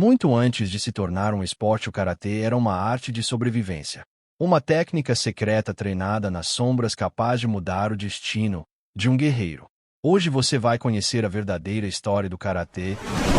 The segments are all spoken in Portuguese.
Muito antes de se tornar um esporte, o karatê era uma arte de sobrevivência. Uma técnica secreta treinada nas sombras capaz de mudar o destino de um guerreiro. Hoje você vai conhecer a verdadeira história do karatê,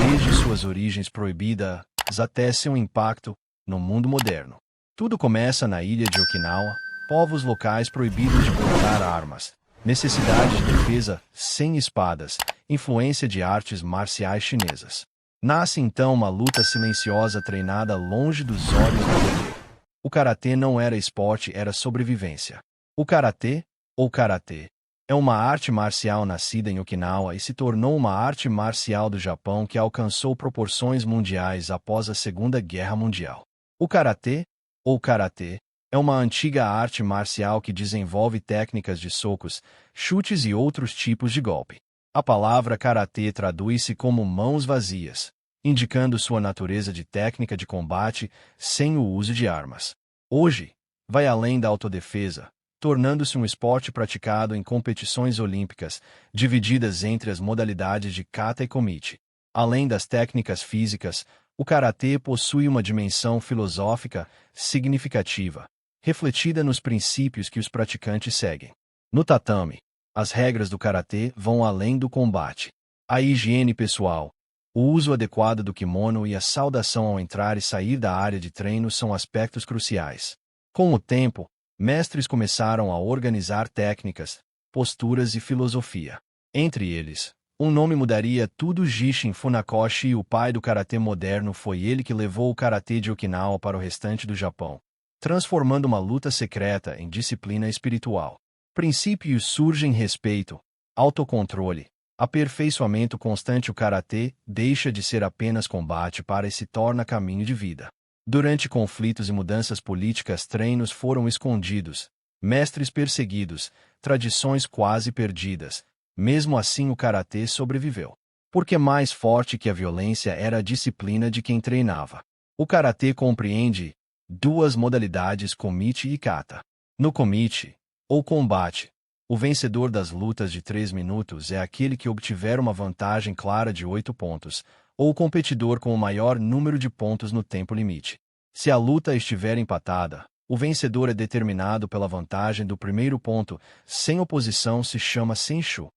desde suas origens proibidas até seu impacto no mundo moderno. Tudo começa na ilha de Okinawa, povos locais proibidos de portar armas, necessidade de defesa sem espadas, influência de artes marciais chinesas. Nasce então uma luta silenciosa treinada longe dos olhos do poder. O karatê não era esporte, era sobrevivência. O karatê, ou karatê, é uma arte marcial nascida em Okinawa e se tornou uma arte marcial do Japão que alcançou proporções mundiais após a Segunda Guerra Mundial. O karatê, ou karatê, é uma antiga arte marcial que desenvolve técnicas de socos, chutes e outros tipos de golpe. A palavra karatê traduz-se como mãos vazias, indicando sua natureza de técnica de combate sem o uso de armas. Hoje, vai além da autodefesa, tornando-se um esporte praticado em competições olímpicas, divididas entre as modalidades de kata e komite. Além das técnicas físicas, o karatê possui uma dimensão filosófica significativa, refletida nos princípios que os praticantes seguem. No tatame, as regras do karatê vão além do combate. A higiene pessoal, o uso adequado do kimono e a saudação ao entrar e sair da área de treino são aspectos cruciais. Com o tempo, mestres começaram a organizar técnicas, posturas e filosofia. Entre eles, um nome mudaria tudo. Jishin Funakoshi, o pai do karatê moderno, foi ele que levou o karatê de Okinawa para o restante do Japão, transformando uma luta secreta em disciplina espiritual. Princípios surgem: respeito, autocontrole, aperfeiçoamento constante. O karatê deixa de ser apenas combate para e se torna caminho de vida. Durante conflitos e mudanças políticas, treinos foram escondidos, mestres perseguidos, tradições quase perdidas. Mesmo assim, o karatê sobreviveu. Porque mais forte que a violência era a disciplina de quem treinava. O karatê compreende duas modalidades, komite e kata. No komite, ou combate, o vencedor das lutas de 3 minutos é aquele que obtiver uma vantagem clara de 8 pontos, ou o competidor com o maior número de pontos no tempo limite. Se a luta estiver empatada, o vencedor é determinado pela vantagem do primeiro ponto, sem oposição se chama senshu.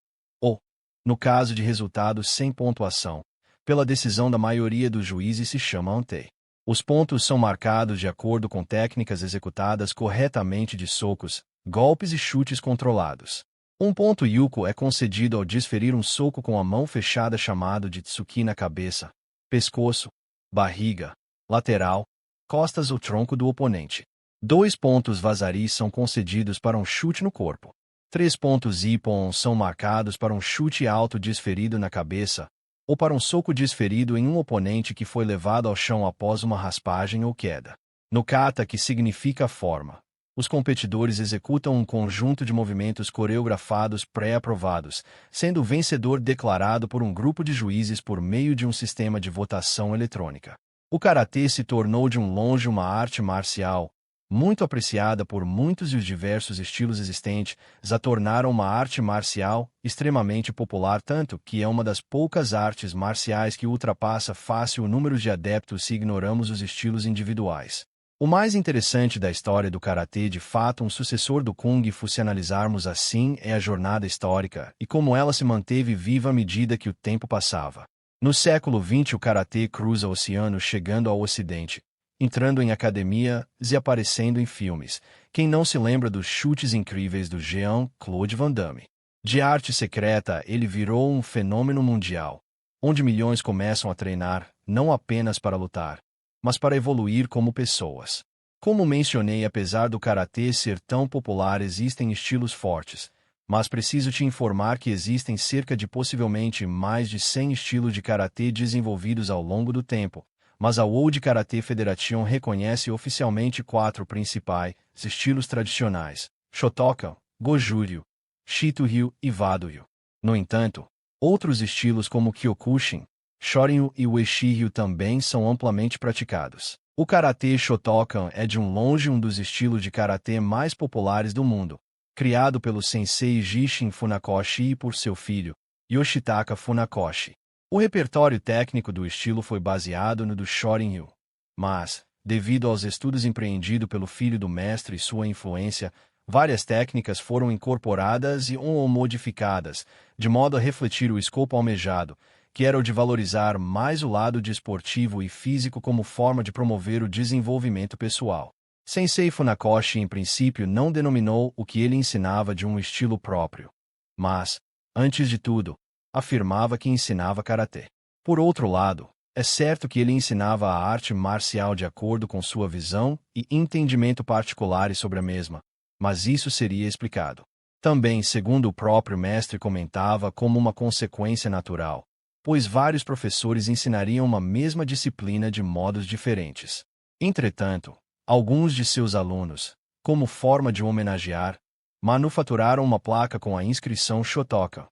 Ou, no caso de resultado sem pontuação, pela decisão da maioria dos juízes se chama ante. Os pontos são marcados de acordo com técnicas executadas corretamente de socos, golpes e chutes controlados. Um ponto yuko é concedido ao desferir um soco com a mão fechada, chamado de tsuki, na cabeça, pescoço, barriga, lateral, costas ou tronco do oponente. 2 pontos vazari são concedidos para um chute no corpo. 3 pontos ippon são marcados para um chute alto desferido na cabeça, ou para um soco desferido em um oponente que foi levado ao chão após uma raspagem ou queda. No kata, que significa forma, os competidores executam um conjunto de movimentos coreografados pré-aprovados, sendo o vencedor declarado por um grupo de juízes por meio de um sistema de votação eletrônica. O karatê se tornou de longe uma arte marcial, muito apreciada por muitos, e os diversos estilos existentes a tornaram uma arte marcial extremamente popular, tanto que é uma das poucas artes marciais que ultrapassa fácil o número de adeptos se ignoramos os estilos individuais. O mais interessante da história do karatê, de fato um sucessor do Kung Fu, se analisarmos assim, é a jornada histórica e como ela se manteve viva à medida que o tempo passava. No século XX, o karatê cruza o oceano, chegando ao Ocidente, entrando em academias e aparecendo em filmes. Quem não se lembra dos chutes incríveis do Jean-Claude Van Damme? De arte secreta, ele virou um fenômeno mundial, onde milhões começam a treinar, não apenas para lutar, mas para evoluir como pessoas. Como mencionei, apesar do karatê ser tão popular, existem estilos fortes, mas preciso te informar que existem cerca de possivelmente mais de 100 estilos de karatê desenvolvidos ao longo do tempo, mas a World Karate Federation reconhece oficialmente 4 principais estilos tradicionais: Shotokan, Goju-ryu, Shito-ryu e Wado-ryu. No entanto, outros estilos como Kyokushin, Shorin-ryu e Ueshi-ryu também são amplamente praticados. O karatê Shotokan é de longe um dos estilos de karatê mais populares do mundo, criado pelo sensei Jishin Funakoshi e por seu filho, Yoshitaka Funakoshi. O repertório técnico do estilo foi baseado no do Shorin-ryu, mas, devido aos estudos empreendidos pelo filho do mestre e sua influência, várias técnicas foram incorporadas e ou modificadas, de modo a refletir o escopo almejado, que era o de valorizar mais o lado desportivo e físico como forma de promover o desenvolvimento pessoal. Sensei Funakoshi, em princípio, não denominou o que ele ensinava de um estilo próprio, mas, antes de tudo, afirmava que ensinava karatê. Por outro lado, é certo que ele ensinava a arte marcial de acordo com sua visão e entendimento particulares sobre a mesma, mas isso seria explicado. Também, segundo o próprio mestre comentava, como uma consequência natural, pois vários professores ensinariam uma mesma disciplina de modos diferentes. Entretanto, alguns de seus alunos, como forma de homenagear, manufaturaram uma placa com a inscrição Shotokan.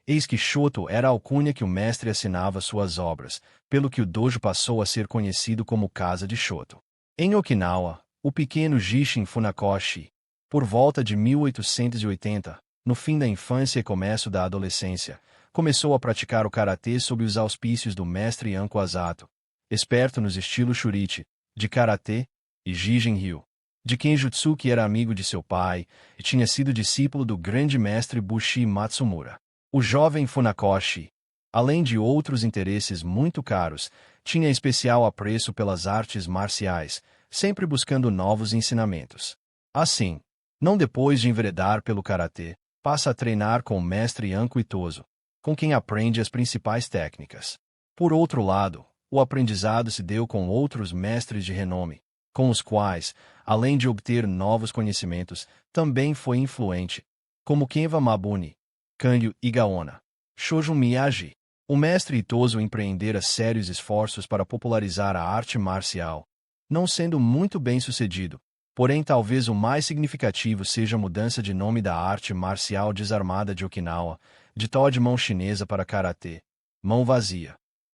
Eis que Shoto era a alcunha que o mestre assinava suas obras, pelo que o dojo passou a ser conhecido como Casa de Shoto. Em Okinawa, o pequeno Jishin Funakoshi, por volta de 1880, no fim da infância e começo da adolescência, começou a praticar o karatê sob os auspícios do mestre Anko Asato, esperto nos estilos shurichi, de karatê, e Jijin-ryu, de Kenjutsu, que era amigo de seu pai e tinha sido discípulo do grande mestre Bushi Matsumura. O jovem Funakoshi, além de outros interesses muito caros, tinha especial apreço pelas artes marciais, sempre buscando novos ensinamentos. Assim, não depois de enveredar pelo karatê, passa a treinar com o mestre Anko Itoso, com quem aprende as principais técnicas. Por outro lado, o aprendizado se deu com outros mestres de renome, com os quais, além de obter novos conhecimentos, também foi influente, como Kenva Mabuni, Kanryu e Gaona. Shoujo Miyagi. O mestre Itoso empreendera sérios esforços para popularizar a arte marcial, não sendo muito bem sucedido, porém talvez o mais significativo seja a mudança de nome da arte marcial desarmada de Okinawa, de Tode mão chinesa para karatê, mão vazia.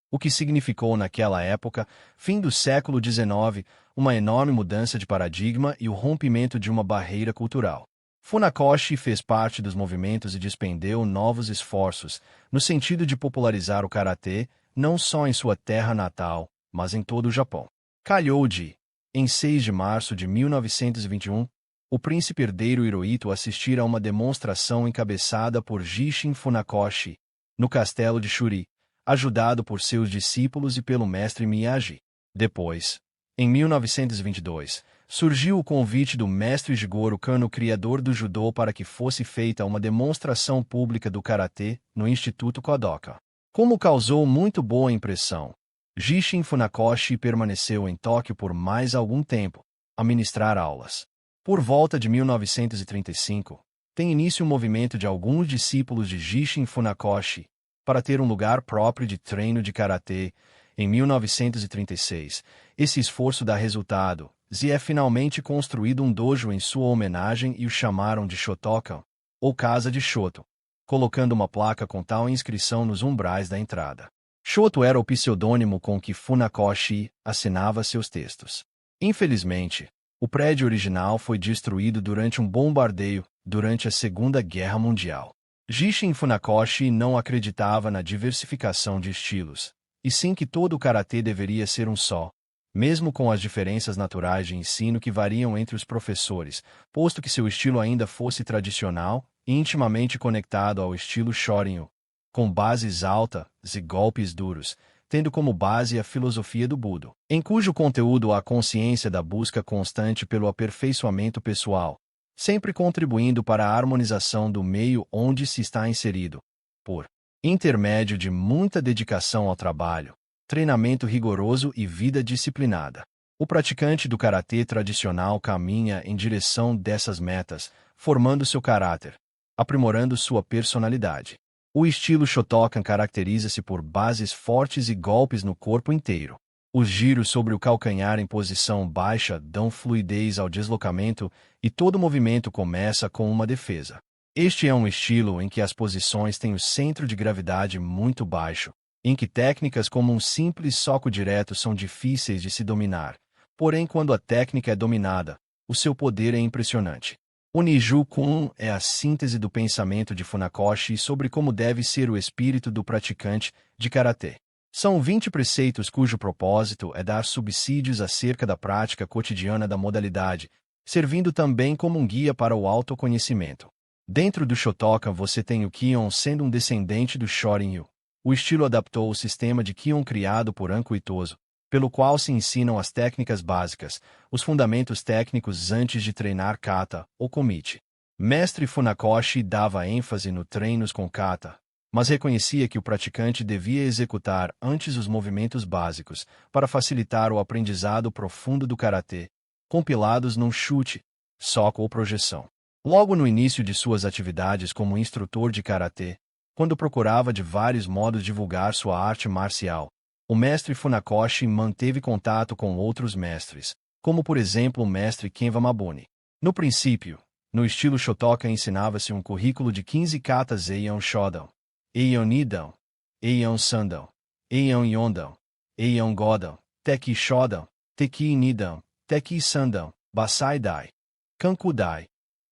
O que significou naquela época, fim do século XIX, uma enorme mudança de paradigma e o rompimento de uma barreira cultural. Funakoshi fez parte dos movimentos e despendeu novos esforços, no sentido de popularizar o karatê, não só em sua terra natal, mas em todo o Japão. Calhou de, em 6 de março de 1921, o príncipe herdeiro Hirohito assistir a uma demonstração encabeçada por Jishin Funakoshi, no castelo de Shuri, ajudado por seus discípulos e pelo mestre Miyagi. Depois, em 1922, surgiu o convite do mestre Jigoro Kano, criador do judô, para que fosse feita uma demonstração pública do karatê no Instituto Kodokan. Como causou muito boa impressão, Jishin Funakoshi permaneceu em Tóquio por mais algum tempo, a ministrar aulas. Por volta de 1935, tem início o movimento de alguns discípulos de Jishin Funakoshi para ter um lugar próprio de treino de karatê. Em 1936, esse esforço dá resultado, e é finalmente construído um dojo em sua homenagem e o chamaram de Shotokan, ou Casa de Shoto, colocando uma placa com tal inscrição nos umbrais da entrada. Shoto era o pseudônimo com que Funakoshi assinava seus textos. Infelizmente, o prédio original foi destruído durante um bombardeio durante a Segunda Guerra Mundial. Jishin Funakoshi não acreditava na diversificação de estilos, e sim que todo o karatê deveria ser um só, mesmo com as diferenças naturais de ensino que variam entre os professores, posto que seu estilo ainda fosse tradicional e intimamente conectado ao estilo Shorin-ryu, com bases altas e golpes duros, tendo como base a filosofia do Budo, em cujo conteúdo há consciência da busca constante pelo aperfeiçoamento pessoal, sempre contribuindo para a harmonização do meio onde se está inserido, por intermédio de muita dedicação ao trabalho, treinamento rigoroso e vida disciplinada. O praticante do karatê tradicional caminha em direção dessas metas, formando seu caráter, aprimorando sua personalidade. O estilo Shotokan caracteriza-se por bases fortes e golpes no corpo inteiro. Os giros sobre o calcanhar em posição baixa dão fluidez ao deslocamento e todo movimento começa com uma defesa. Este é um estilo em que as posições têm o centro de gravidade muito baixo, em que técnicas como um simples soco direto são difíceis de se dominar. Porém, quando a técnica é dominada, o seu poder é impressionante. O Niju-kun é a síntese do pensamento de Funakoshi sobre como deve ser o espírito do praticante de karatê. São 20 preceitos cujo propósito é dar subsídios acerca da prática cotidiana da modalidade, servindo também como um guia para o autoconhecimento. Dentro do Shotokan você tem o Kion sendo um descendente do Shorin-ryu. O estilo adaptou o sistema de Kion criado por Anko Itozo, pelo qual se ensinam as técnicas básicas, os fundamentos técnicos antes de treinar kata ou komichi. Mestre Funakoshi dava ênfase no treinos com kata, mas reconhecia que o praticante devia executar antes os movimentos básicos para facilitar o aprendizado profundo do karatê, compilados num chute, soco ou projeção. Logo no início de suas atividades como instrutor de karatê, quando procurava de vários modos divulgar sua arte marcial, o mestre Funakoshi manteve contato com outros mestres, como por exemplo o mestre Kenva Mabuni. No princípio, no estilo Shotokan ensinava-se um currículo de 15 katas Eion Shodan, Eion Nidan, Eion Sandan, Eion Yondan, Eion Godan, Teki Shodan, Teki Nidan, Teki Sandan, Basai Dai, Kanku Dai,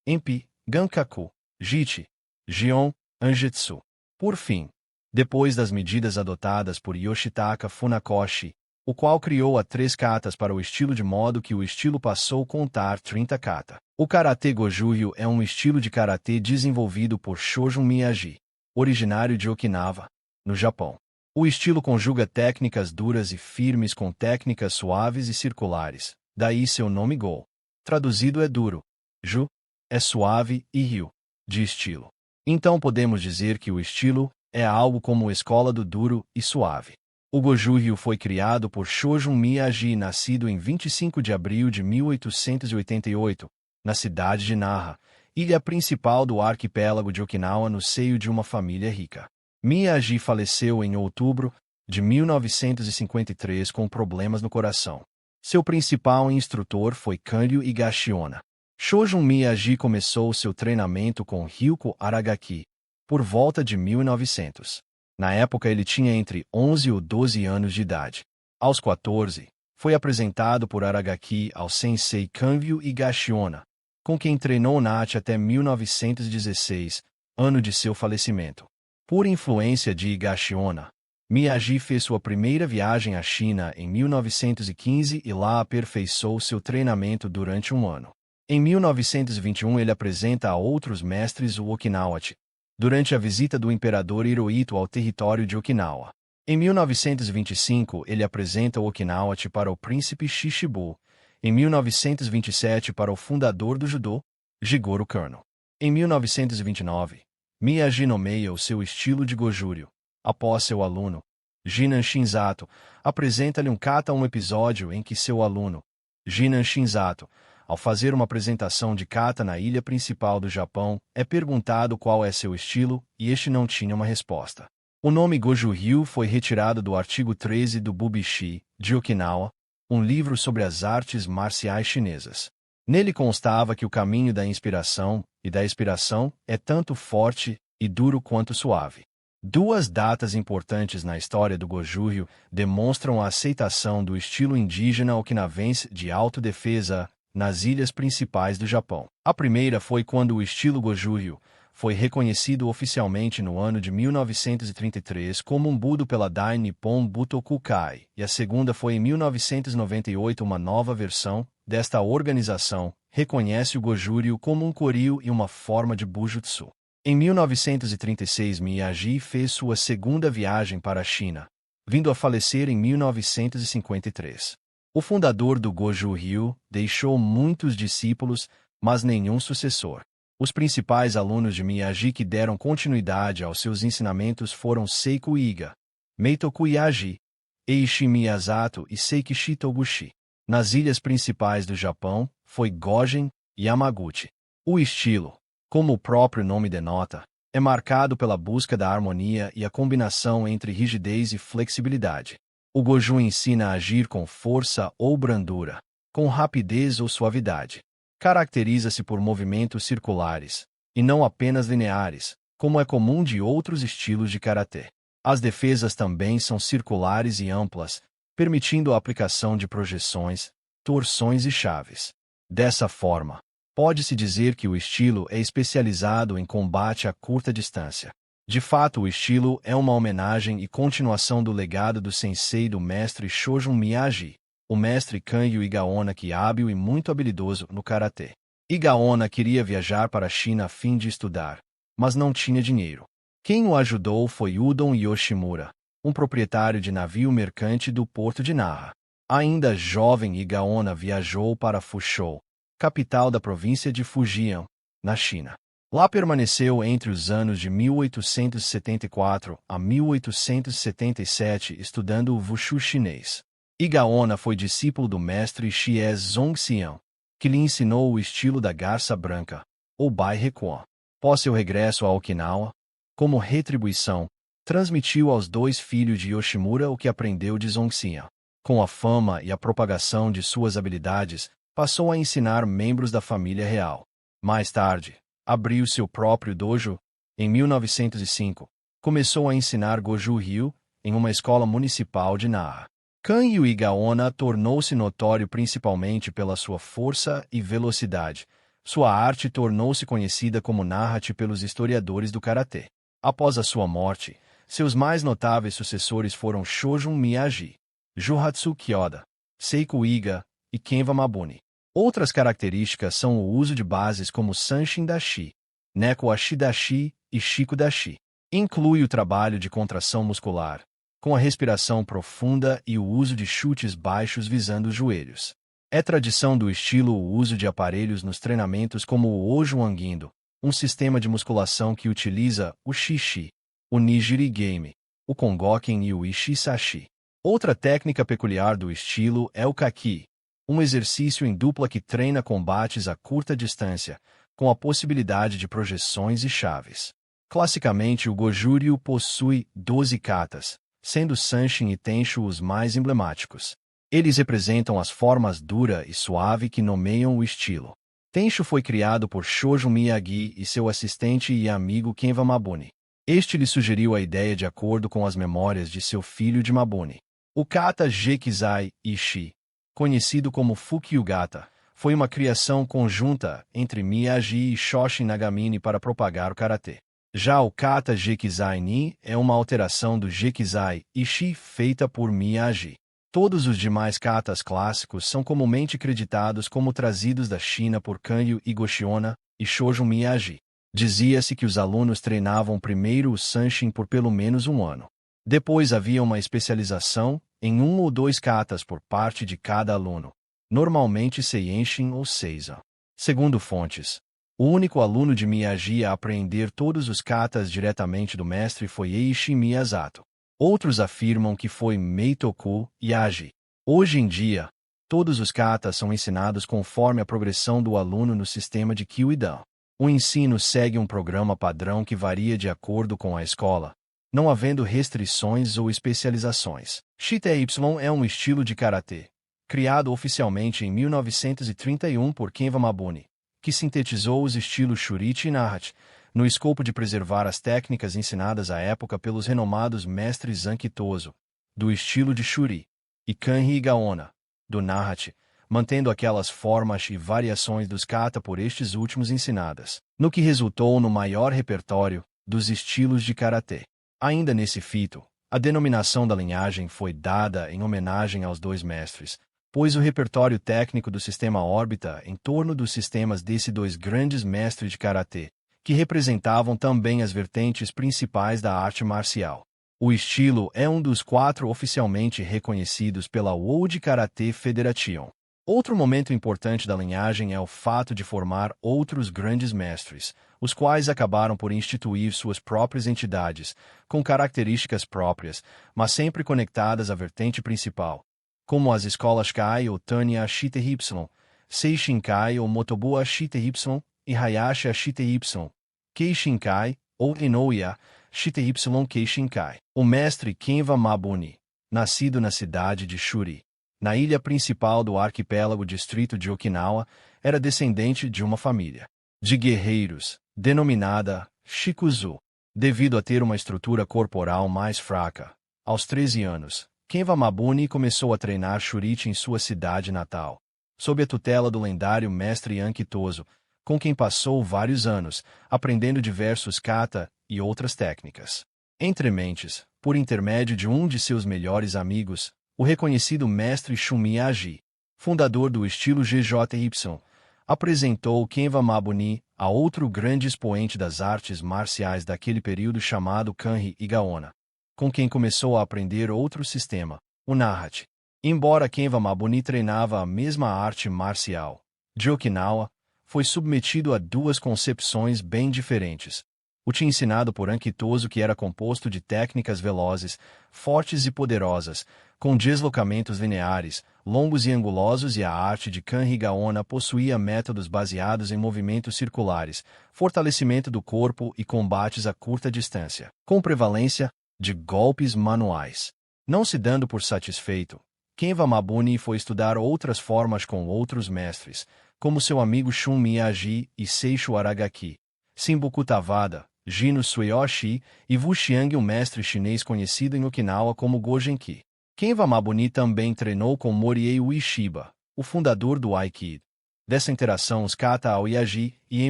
Enpi, Gankaku, Jichi, Gion, Angetsu. Por fim, depois das medidas adotadas por Yoshitaka Funakoshi, o qual criou a 3 katas para o estilo de modo que o estilo passou a contar 30 kata. O Karatê Goju-ryu é um estilo de karatê desenvolvido por Shojun Miyagi, originário de Okinawa, no Japão. O estilo conjuga técnicas duras e firmes com técnicas suaves e circulares, daí seu nome Go. Traduzido é duro, Ju é suave e Ryu, de estilo. Então podemos dizer que o estilo é algo como a escola do duro e suave. O Goju-ryu foi criado por Shojun Miyagi, nascido em 25 de abril de 1888, na cidade de Naha, ilha principal do arquipélago de Okinawa no seio de uma família rica. Miyagi faleceu em outubro de 1953 com problemas no coração. Seu principal instrutor foi Kanryu Higashiona. Shojun Miyagi começou seu treinamento com Ryuko Aragaki por volta de 1900. Na época ele tinha entre 11 ou 12 anos de idade. Aos 14, foi apresentado por Aragaki ao sensei Kanryu Higashiona, com quem treinou Nachi até 1916, ano de seu falecimento. Por influência de Higashiona, Miyagi fez sua primeira viagem à China em 1915 e lá aperfeiçoou seu treinamento durante um ano. Em 1921 ele apresenta a outros mestres o Okinawachi, durante a visita do imperador Hirohito ao território de Okinawa. Em 1925 ele apresenta o Okinawachi para o príncipe Shishibu, em 1927 para o fundador do judô, Jigoro Kano. Em 1929, Miyagi nomeia o seu estilo de Goju-ryu. Após seu aluno, Jinan Shinzato, apresenta-lhe um kata um episódio em que seu aluno, Jinan Shinzato, ao fazer uma apresentação de kata na ilha principal do Japão, é perguntado qual é seu estilo, e este não tinha uma resposta. O nome Goju-ryu foi retirado do artigo 13 do Bubishi, de Okinawa, um livro sobre as artes marciais chinesas. Nele constava que o caminho da inspiração e da expiração é tanto forte e duro quanto suave. Duas datas importantes na história do Goju-ryu demonstram a aceitação do estilo indígena okinawense de autodefesa nas ilhas principais do Japão. A primeira foi quando o estilo Goju-ryu foi reconhecido oficialmente no ano de 1933 como um budo pela Dai Nippon Butokukai, e a segunda foi em 1998 uma nova versão desta organização reconhece o Goju-ryu como um koryu e uma forma de bujutsu. Em 1936 Miyagi fez sua segunda viagem para a China, vindo a falecer em 1953. O fundador do Goju-ryu deixou muitos discípulos, mas nenhum sucessor. Os principais alunos de Miyagi que deram continuidade aos seus ensinamentos foram Seiko Iga, Meitoku Yaji, Eiichi Miyazato e Seikichi Toguchi. Nas ilhas principais do Japão, foi Gojen e Yamaguchi. O estilo, como o próprio nome denota, é marcado pela busca da harmonia e a combinação entre rigidez e flexibilidade. O Goju ensina a agir com força ou brandura, com rapidez ou suavidade. Caracteriza-se por movimentos circulares, e não apenas lineares, como é comum de outros estilos de karatê. As defesas também são circulares e amplas, permitindo a aplicação de projeções, torções e chaves. Dessa forma, pode-se dizer que o estilo é especializado em combate a curta distância. De fato, o estilo é uma homenagem e continuação do legado do sensei do mestre Shojun Miyagi, o mestre Kanryu Igaona, que é hábil e muito habilidoso no karatê. Igaona queria viajar para a China a fim de estudar, mas não tinha dinheiro. Quem o ajudou foi Udon Yoshimura, um proprietário de navio mercante do porto de Nara. Ainda jovem, Igaona viajou para Fuzhou, capital da província de Fujian, na China. Lá permaneceu entre os anos de 1874 a 1877 estudando o Wushu chinês. Igaona foi discípulo do mestre Xie Zongxian, que lhe ensinou o estilo da garça branca, ou Bai Hequan. Após seu regresso a Okinawa, como retribuição, transmitiu aos dois filhos de Yoshimura o que aprendeu de Zongxian. Com a fama e a propagação de suas habilidades, passou a ensinar membros da família real. Mais tarde, abriu seu próprio dojo. Em 1905, começou a ensinar Goju Ryu em uma escola municipal de Nara. Kanryu Igaona tornou-se notório principalmente pela sua força e velocidade. Sua arte tornou-se conhecida como Narate pelos historiadores do karatê. Após a sua morte, seus mais notáveis sucessores foram Shojun Miyagi, Juhatsu Kyoda, Seiko Iga e Kenva Mabuni. Outras características são o uso de bases como Sanshin Dashi, Neko Ashi Dashi e Shiko Dashi. Inclui o trabalho de contração muscular, com a respiração profunda e o uso de chutes baixos visando os joelhos. É tradição do estilo o uso de aparelhos nos treinamentos como o Ojo Angindo, um sistema de musculação que utiliza o Shishi, o Nijiri Game, o Kongoken e o Ishisashi. Outra técnica peculiar do estilo é o Kaki, um exercício em dupla que treina combates a curta distância, com a possibilidade de projeções e chaves. Classicamente, o Goju-ryu possui 12 katas, sendo Sanshin e Tenshu os mais emblemáticos. Eles representam as formas dura e suave que nomeiam o estilo. Tenshu foi criado por Shojun Miyagi e seu assistente e amigo Kenva Mabuni. Este lhe sugeriu a ideia de acordo com as memórias de seu filho de Mabuni. O kata Gekizai Ishi, conhecido como Fukyugata, foi uma criação conjunta entre Miyagi e Shoshin Nagamine para propagar o karatê. Já o kata Gekizai Ni é uma alteração do Gekizai Ishi feita por Miyagi. Todos os demais katas clássicos são comumente creditados como trazidos da China por Kanryu Higoshiona e Shojun Miyagi. Dizia-se que os alunos treinavam primeiro o Sanshin por pelo menos um ano. Depois havia uma especialização em um ou dois katas por parte de cada aluno, normalmente Seiyenshin ou Seiza. Segundo fontes, o único aluno de Miyagi a aprender todos os katas diretamente do mestre foi Eiichi Miyazato. Outros afirmam que foi Meitoku Yaji. Hoje em dia, todos os katas são ensinados conforme a progressão do aluno no sistema de Kyuidan. O ensino segue um programa padrão que varia de acordo com a escola, não havendo restrições ou especializações. Shite-Y é um estilo de karatê, criado oficialmente em 1931 por Kenva Mabuni, que sintetizou os estilos Shurichi e Narate, no escopo de preservar as técnicas ensinadas à época pelos renomados mestres Ankitoso, do estilo de Shuri, e Kanri Igaona, do Narate, mantendo aquelas formas e variações dos kata por estes últimos ensinadas, no que resultou no maior repertório dos estilos de karatê. Ainda nesse fito, a denominação da linhagem foi dada em homenagem aos dois mestres, pois o repertório técnico do sistema orbita em torno dos sistemas desses dois grandes mestres de karatê, que representavam também as vertentes principais da arte marcial. O estilo é um dos 4 oficialmente reconhecidos pela World Karate Federation. Outro momento importante da linhagem é o fato de formar outros grandes mestres, os quais acabaram por instituir suas próprias entidades, com características próprias, mas sempre conectadas à vertente principal, como as escolas Kai ou Tanya Shite-Y, Seishinkai ou Motobu Shite-Y e Hayashi Shite-Y, Keishinkai ou Inoya Shite-Y Keishinkai. O mestre Kenva Mabuni, nascido na cidade de Shuri, na ilha principal do arquipélago distrito de Okinawa, era descendente de uma família de guerreiros, denominada Shikuzu. Devido a ter uma estrutura corporal mais fraca, aos 13 anos, Kenva Mabuni começou a treinar Shurichi em sua cidade natal, sob a tutela do lendário mestre Ankitoso, com quem passou vários anos, aprendendo diversos kata e outras técnicas. Entre mentes, por intermédio de um de seus melhores amigos, o reconhecido mestre Shun Miyagi, fundador do estilo GJY, apresentou Kenva Mabuni a outro grande expoente das artes marciais daquele período chamado Kanri Igaona, com quem começou a aprender outro sistema, o Nahat. Embora Kenva Mabuni treinava a mesma arte marcial de Okinawa, foi submetido a duas concepções bem diferentes. O tinha ensinado por Ankitoso, que era composto de técnicas velozes, fortes e poderosas, com deslocamentos lineares, longos e angulosos, e a arte de Kanri Gaona possuía métodos baseados em movimentos circulares, fortalecimento do corpo e combates a curta distância, com prevalência de golpes manuais. Não se dando por satisfeito, Kenva Mabuni foi estudar outras formas com outros mestres, como seu amigo Shun Miyagi e Seishu Aragaki, Simboku Tawada, Jino Sueyoshi e Wu Xiang, um mestre chinês conhecido em Okinawa como Gojenki. Kenva Mabuni também treinou com Moriei Ueshiba, o fundador do Aikido. Dessa interação, os kata Aoyagi e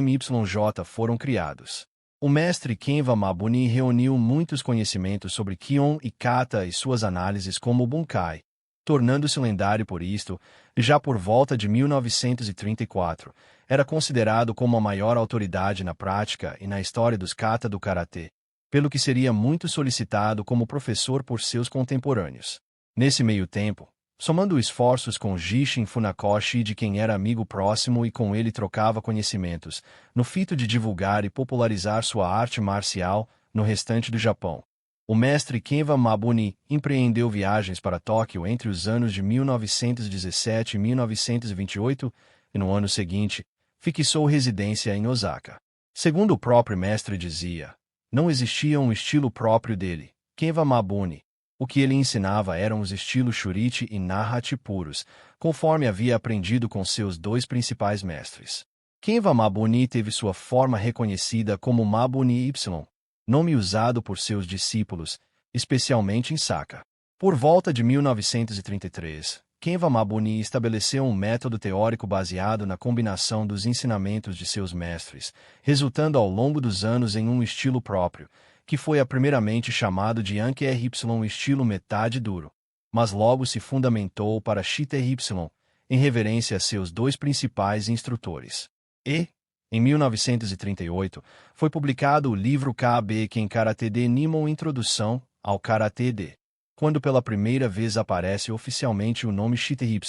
MYJ foram criados. O mestre Kenva Mabuni reuniu muitos conhecimentos sobre Kion e kata e suas análises como Bunkai, tornando-se lendário por isto. Já por volta de 1934, era considerado como a maior autoridade na prática e na história dos kata do karatê, pelo que seria muito solicitado como professor por seus contemporâneos. Nesse meio tempo, somando esforços com Jishin Funakoshi, de quem era amigo próximo e com ele trocava conhecimentos, no fito de divulgar e popularizar sua arte marcial no restante do Japão, o mestre Kenva Mabuni empreendeu viagens para Tóquio entre os anos de 1917 e 1928, e no ano seguinte, fixou residência em Osaka. Segundo o próprio mestre dizia, não existia um estilo próprio dele, Kenva Mabuni. O que ele ensinava eram os estilos Shurichi e Nahat puros, conforme havia aprendido com seus dois principais mestres. Kenva Mabuni teve sua forma reconhecida como Mabuni Y, nome usado por seus discípulos, especialmente em Saka. Por volta de 1933, Kenva Mabuni estabeleceu um método teórico baseado na combinação dos ensinamentos de seus mestres, resultando ao longo dos anos em um estilo próprio, que foi primeiramente chamado de Anki RY, estilo metade duro, mas logo se fundamentou para Shita RY, em reverência a seus dois principais instrutores. Em 1938, foi publicado o livro KB Ken Karate de Nimon Introdução ao Karate de, quando pela primeira vez aparece oficialmente o nome Shita RY.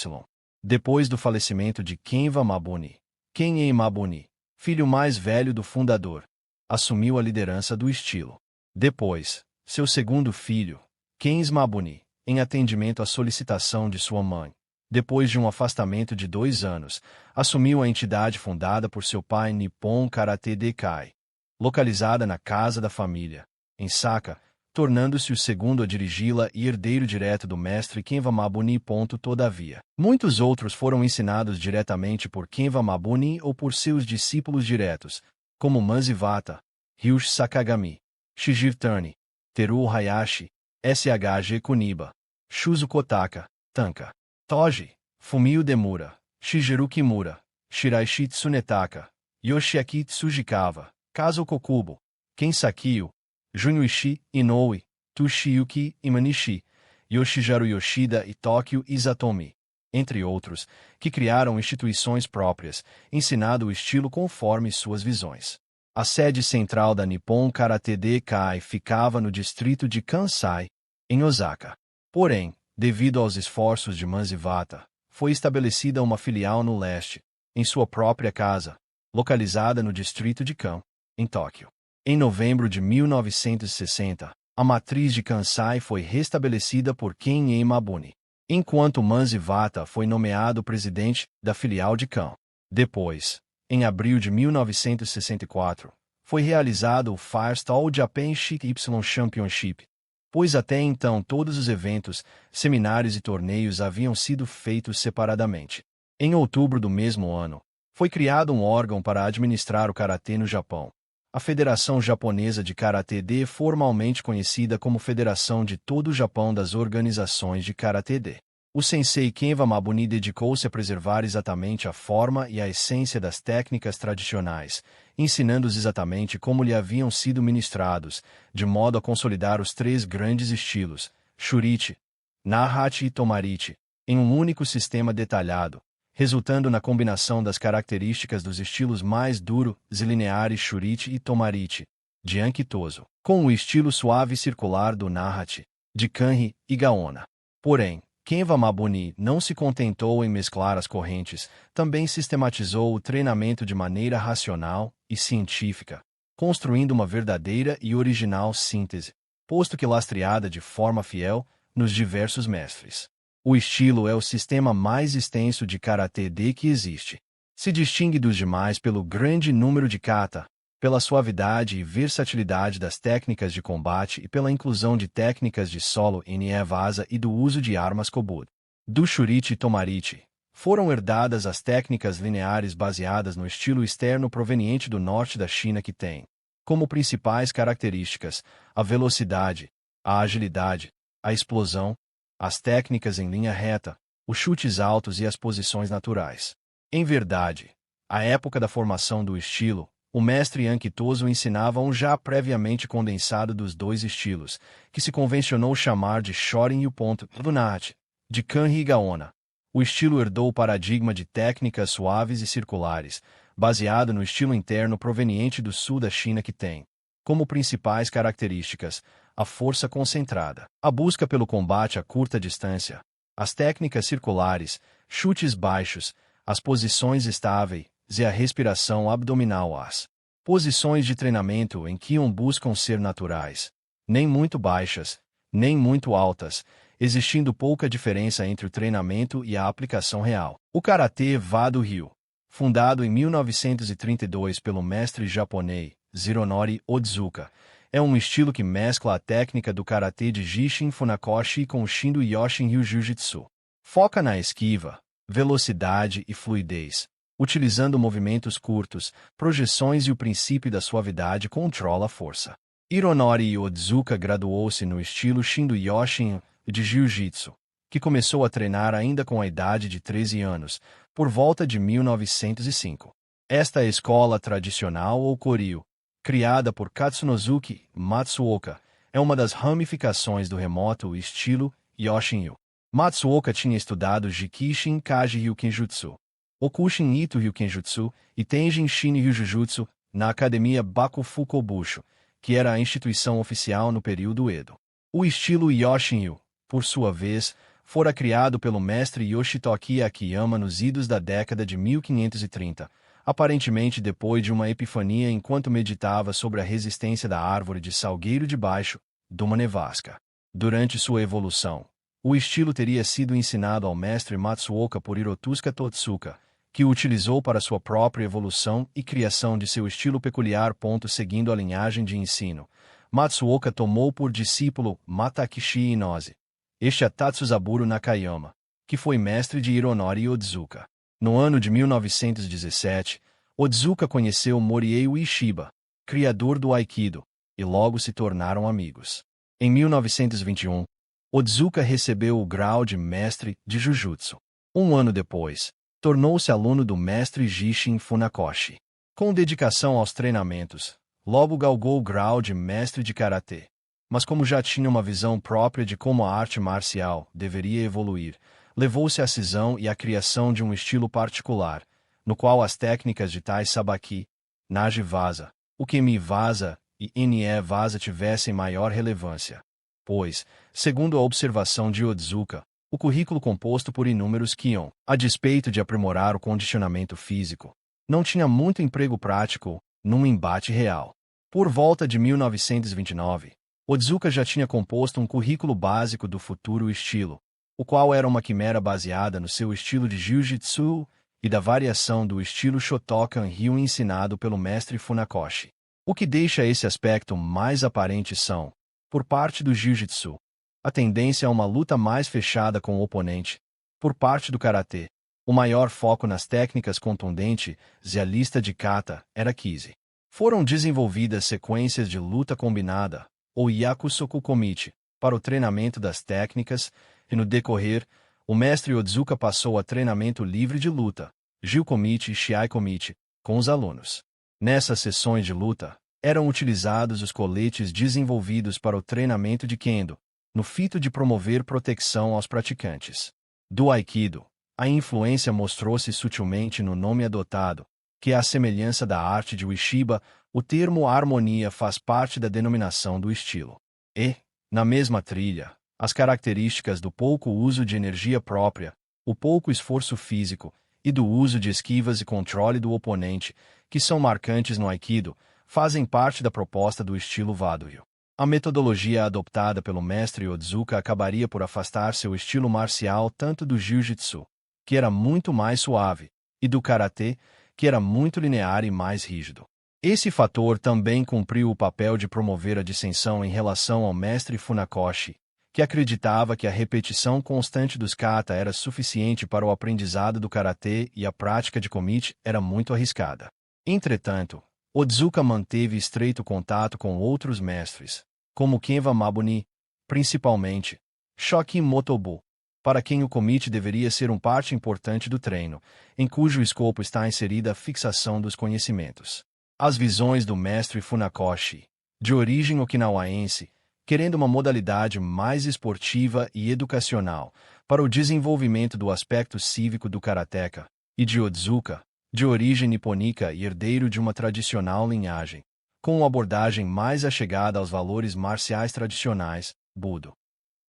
Depois do falecimento de Kenva Mabuni, Ken Mabuni, filho mais velho do fundador, assumiu a liderança do estilo. Depois, seu segundo filho, Ken Mabuni, em atendimento à solicitação de sua mãe, depois de um afastamento de 2 anos, assumiu a entidade fundada por seu pai Nippon Karate Dekai, localizada na casa da família, em Saka, tornando-se o segundo a dirigi-la e herdeiro direto do mestre Kenva Mabuni. Todavia, muitos outros foram ensinados diretamente por Kenva Mabuni ou por seus discípulos diretos, como Manzivata, Ryushi Sakagami, Shijir Tani, Teruo Hayashi, SHG Kuniba, Shuzo Kotaka, Tanka, Toji, Fumio Demura, Shigeru Kimura, Shiraishi Tsunetaka, Yoshiaki Tsujikawa, Kazo Kokubo, Ken Sakio, Junichi Inoue, Toshiyuki Imanishi, Yoshiharu Yoshida e Tokyo Izatomi, entre outros, que criaram instituições próprias, ensinando o estilo conforme suas visões. A sede central da Nippon Karate Dekai ficava no distrito de Kansai, em Osaka. Porém, devido aos esforços de Manzivata, foi estabelecida uma filial no leste, em sua própria casa, localizada no distrito de Kan, em Tóquio. Em novembro de 1960, a matriz de Kansai foi restabelecida por Ken Mabuni, enquanto Manzivata foi nomeado presidente da filial de Kan. Depois, em abril de 1964, foi realizado o Firestall Japan Shiki Y Championship, pois até então todos os eventos, seminários e torneios haviam sido feitos separadamente. Em outubro do mesmo ano, foi criado um órgão para administrar o karatê no Japão, a Federação Japonesa de Karatê de, formalmente conhecida como Federação de todo o Japão das Organizações de Karatê de. O sensei Kenva Mabuni dedicou-se a preservar exatamente a forma e a essência das técnicas tradicionais, ensinando-os exatamente como lhe haviam sido ministrados, de modo a consolidar os três grandes estilos, Shurichi, Nahachi e Tomarichi, em um único sistema detalhado, resultando na combinação das características dos estilos mais duro, lineares Shurichi e Tomarichi, de Ankitoso, com o estilo suave circular do Nahachi, de Kanri e Gaona. Porém, Kenva Mabuni não se contentou em mesclar as correntes, também sistematizou o treinamento de maneira racional e científica, construindo uma verdadeira e original síntese, posto que lastreada de forma fiel nos diversos mestres. O estilo é o sistema mais extenso de karatê-do que existe. Se distingue dos demais pelo grande número de kata, pela suavidade e versatilidade das técnicas de combate e pela inclusão de técnicas de solo vasa e do uso de armas Kobud. Do Shurichi e Tomarichi, foram herdadas as técnicas lineares baseadas no estilo externo proveniente do norte da China que tem, como principais características, a velocidade, a agilidade, a explosão, as técnicas em linha reta, os chutes altos e as posições naturais. Em verdade, à época da formação do estilo, o mestre Ankitoso ensinava um já previamente condensado dos dois estilos, que se convencionou chamar de Shorin e o ponto Lunat, de Kanri e Gaona. O estilo herdou o paradigma de técnicas suaves e circulares, baseado no estilo interno proveniente do sul da China que tem, como principais características, a força concentrada, a busca pelo combate a curta distância, as técnicas circulares, chutes baixos, as posições estáveis e a respiração abdominal. As posições de treinamento em que buscam ser naturais, nem muito baixas, nem muito altas, existindo pouca diferença entre o treinamento e a aplicação real. O Karatê Vado Ryu, fundado em 1932 pelo mestre japonês Hironori Otsuka, é um estilo que mescla a técnica do karatê de Jishin Funakoshi com o Shindo Yoshin Ryu Jiu-Jitsu. Foca na esquiva, velocidade e fluidez. Utilizando movimentos curtos, projeções e o princípio da suavidade controla a força. Hironori Otsuka graduou-se no estilo Shindo Yoshin de Jiu-Jitsu, que começou a treinar ainda com a idade de 13 anos, por volta de 1905. Esta escola tradicional ou Koryu, criada por Katsunosuke Matsuoka, é uma das ramificações do remoto estilo Yoshin-Ryu. Matsuoka tinha estudado Jikishin Kaji Ryukenjutsu, Okushin Ito Ryukenjutsu e Tenjin Shin Ryujutsu na Academia Bakufu-Kobushu, que era a instituição oficial no período Edo. O estilo Yoshin-Ryu, por sua vez, fora criado pelo mestre Yoshitoki Akiyama nos idos da década de 1530, aparentemente depois de uma epifania enquanto meditava sobre a resistência da árvore de salgueiro de baixo, de uma nevasca. Durante sua evolução, o estilo teria sido ensinado ao mestre Matsuoka por Hirotsuka Totsuka, que o utilizou para sua própria evolução e criação de seu estilo peculiar. Seguindo a linhagem de ensino, Matsuoka tomou por discípulo Matakishi Inose, este é Tatsuzaburo Nakayama, que foi mestre de Hironori Otsuka. No ano de 1917, Otsuka conheceu Moriei Ueshiba, criador do Aikido, e logo se tornaram amigos. Em 1921, Otsuka recebeu o grau de mestre de Jujutsu. Um ano depois, tornou-se aluno do mestre Jishin Funakoshi. Com dedicação aos treinamentos, logo galgou o grau de mestre de karatê. Mas como já tinha uma visão própria de como a arte marcial deveria evoluir, levou-se à cisão e à criação de um estilo particular, no qual as técnicas de Tai Sabaki, Naji Vasa, Ukemi Vasa e Ne Vasa tivessem maior relevância. Pois, segundo a observação de Otsuka, o currículo composto por inúmeros Kion, a despeito de aprimorar o condicionamento físico, não tinha muito emprego prático num embate real. Por volta de 1929, Otsuka já tinha composto um currículo básico do futuro estilo, o qual era uma quimera baseada no seu estilo de Jiu-Jitsu e da variação do estilo Shotokan Ryu ensinado pelo mestre Funakoshi. O que deixa esse aspecto mais aparente são, por parte do Jiu-Jitsu, a tendência a uma luta mais fechada com o oponente, por parte do karatê, o maior foco nas técnicas contundentes e a lista de kata era Kizi. Foram desenvolvidas sequências de luta combinada, ou Yakusoku Komichi, para o treinamento das técnicas, e no decorrer, o mestre Otsuka passou a treinamento livre de luta, Gyu-Komichi e Shiai-Komichi, com os alunos. Nessas sessões de luta, eram utilizados os coletes desenvolvidos para o treinamento de Kendo, no fito de promover proteção aos praticantes. Do Aikido, a influência mostrou-se sutilmente no nome adotado, que é a semelhança da arte de Ueshiba, o termo harmonia faz parte da denominação do estilo. E, na mesma trilha, as características do pouco uso de energia própria, o pouco esforço físico e do uso de esquivas e controle do oponente, que são marcantes no Aikido, fazem parte da proposta do estilo Wado-ryu. A metodologia adoptada pelo mestre Otsuka acabaria por afastar seu estilo marcial tanto do Jiu-Jitsu, que era muito mais suave, e do Karatê, que era muito linear e mais rígido. Esse fator também cumpriu o papel de promover a dissensão em relação ao mestre Funakoshi, que acreditava que a repetição constante dos kata era suficiente para o aprendizado do karatê e a prática de komichi era muito arriscada. Entretanto, Otsuka manteve estreito contato com outros mestres, como Kenva Mabuni, principalmente Shokin Motobu, para quem o komichi deveria ser parte importante do treino, em cujo escopo está inserida a fixação dos conhecimentos. As visões do mestre Funakoshi, de origem okinawaense, querendo uma modalidade mais esportiva e educacional para o desenvolvimento do aspecto cívico do karateka, e de Otsuka, de origem nipônica e herdeiro de uma tradicional linhagem, com uma abordagem mais achegada aos valores marciais tradicionais, Budo.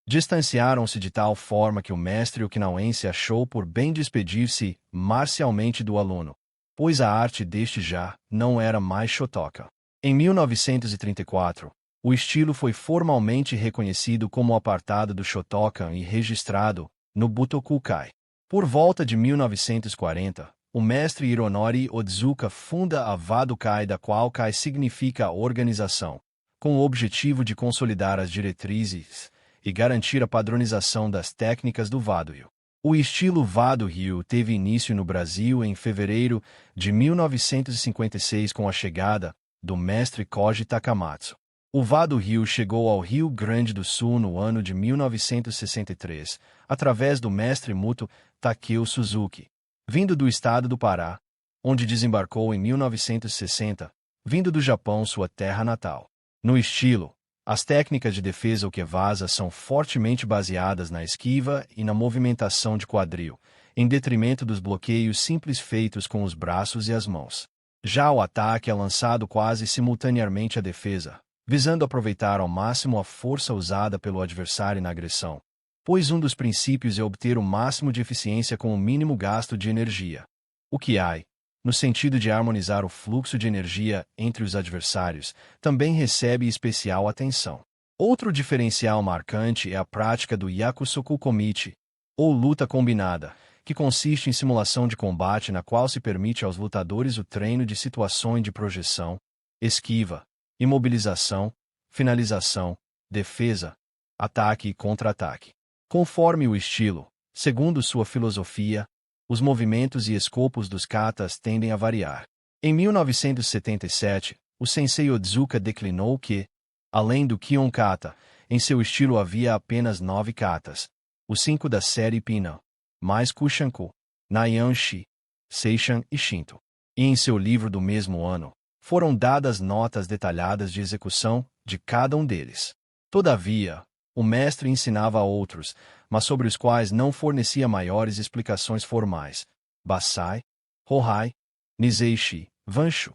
Distanciaram-se de tal forma que o mestre okinawense achou por bem despedir-se marcialmente do aluno, pois a arte deste já não era mais Shotokan. Em 1934, o estilo foi formalmente reconhecido como apartado do Shotokan e registrado no Butokukai. Por volta de 1940, o mestre Hironori Otsuka funda a Wadokai, da qual Kai significa organização, com o objetivo de consolidar as diretrizes e garantir a padronização das técnicas do Wado-ryu. O estilo Wado-ryu teve início no Brasil em fevereiro de 1956 com a chegada do mestre Koji Takamatsu. O Wado-ryu chegou ao Rio Grande do Sul no ano de 1963, através do mestre Muto Takeo Suzuki, vindo do estado do Pará, onde desembarcou em 1960, vindo do Japão, sua terra natal. No estilo, as técnicas de defesa ukewaza são fortemente baseadas na esquiva e na movimentação de quadril, em detrimento dos bloqueios simples feitos com os braços e as mãos. Já o ataque é lançado quase simultaneamente à defesa, visando aproveitar ao máximo a força usada pelo adversário na agressão, pois um dos princípios é obter o máximo de eficiência com o mínimo gasto de energia. O Kiai, no sentido de harmonizar o fluxo de energia entre os adversários, também recebe especial atenção. Outro diferencial marcante é a prática do Yakusoku Komichi, ou luta combinada, que consiste em simulação de combate na qual se permite aos lutadores o treino de situações de projeção, esquiva, imobilização, finalização, defesa, ataque e contra-ataque. Conforme o estilo, segundo sua filosofia, os movimentos e escopos dos katas tendem a variar. Em 1977, o sensei Otsuka declinou que, além do Kion kata, em seu estilo havia apenas 9 katas, os 5 da série Pina, mais Kushanku, Naian-shi, Seishan e Shinto. E em seu livro do mesmo ano, foram dadas notas detalhadas de execução de cada um deles. Todavia, o mestre ensinava a outros, mas sobre os quais não fornecia maiores explicações formais: Basai, Hohai, Nizeishi, Vanshu,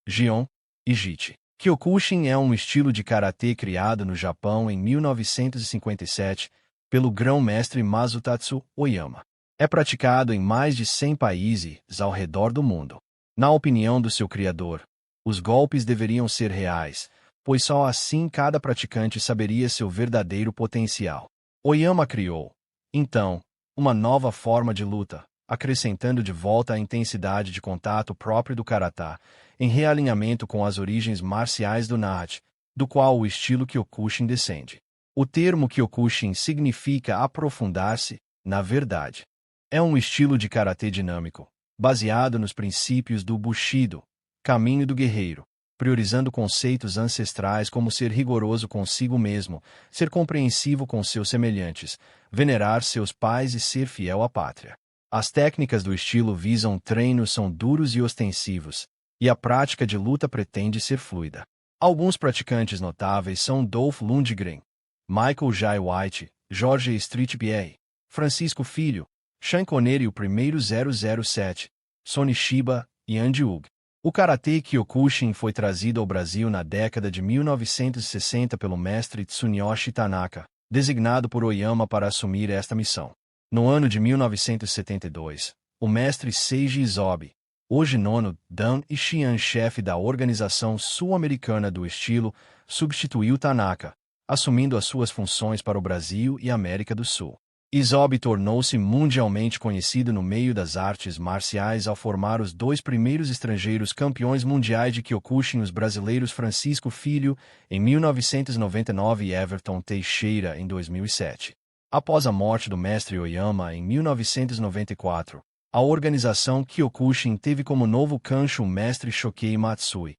Gion e Jite. Kyokushin é um estilo de karatê criado no Japão em 1957 pelo grão-mestre Masutatsu Oyama. É praticado em mais de 100 países ao redor do mundo. Na opinião do seu criador, os golpes deveriam ser reais, pois só assim cada praticante saberia seu verdadeiro potencial. Oyama criou, então, uma nova forma de luta, acrescentando de volta a intensidade de contato próprio do karatê, em realinhamento com as origens marciais do Naha, do qual o estilo Kyokushin descende. O termo Kyokushin significa aprofundar-se, na verdade. É um estilo de karatê dinâmico, baseado nos princípios do Bushido, caminho do guerreiro, priorizando conceitos ancestrais como ser rigoroso consigo mesmo, ser compreensivo com seus semelhantes, venerar seus pais e ser fiel à pátria. As técnicas do estilo visam treino são duros e ostensivos, e a prática de luta pretende ser fluida. Alguns praticantes notáveis são Dolph Lundgren, Michael Jai White, George Street Pierre, Francisco Filho, Sean Connery o primeiro 007, Sonny Shiba e Andy Hug. O Karatê Kyokushin foi trazido ao Brasil na década de 1960 pelo mestre Tsuyoshi Tanaka, designado por Oyama para assumir esta missão. No ano de 1972, o mestre Seiji Isobe, hoje nono Dan e Xian, chefe da Organização Sul-Americana do Estilo, substituiu Tanaka, assumindo as suas funções para o Brasil e América do Sul. Isobe tornou-se mundialmente conhecido no meio das artes marciais ao formar os dois primeiros estrangeiros campeões mundiais de Kyokushin, os brasileiros Francisco Filho, em 1999 e Everton Teixeira, em 2007. Após a morte do mestre Oyama em 1994, a organização Kyokushin teve como novo Kansho o mestre Shokei Matsui,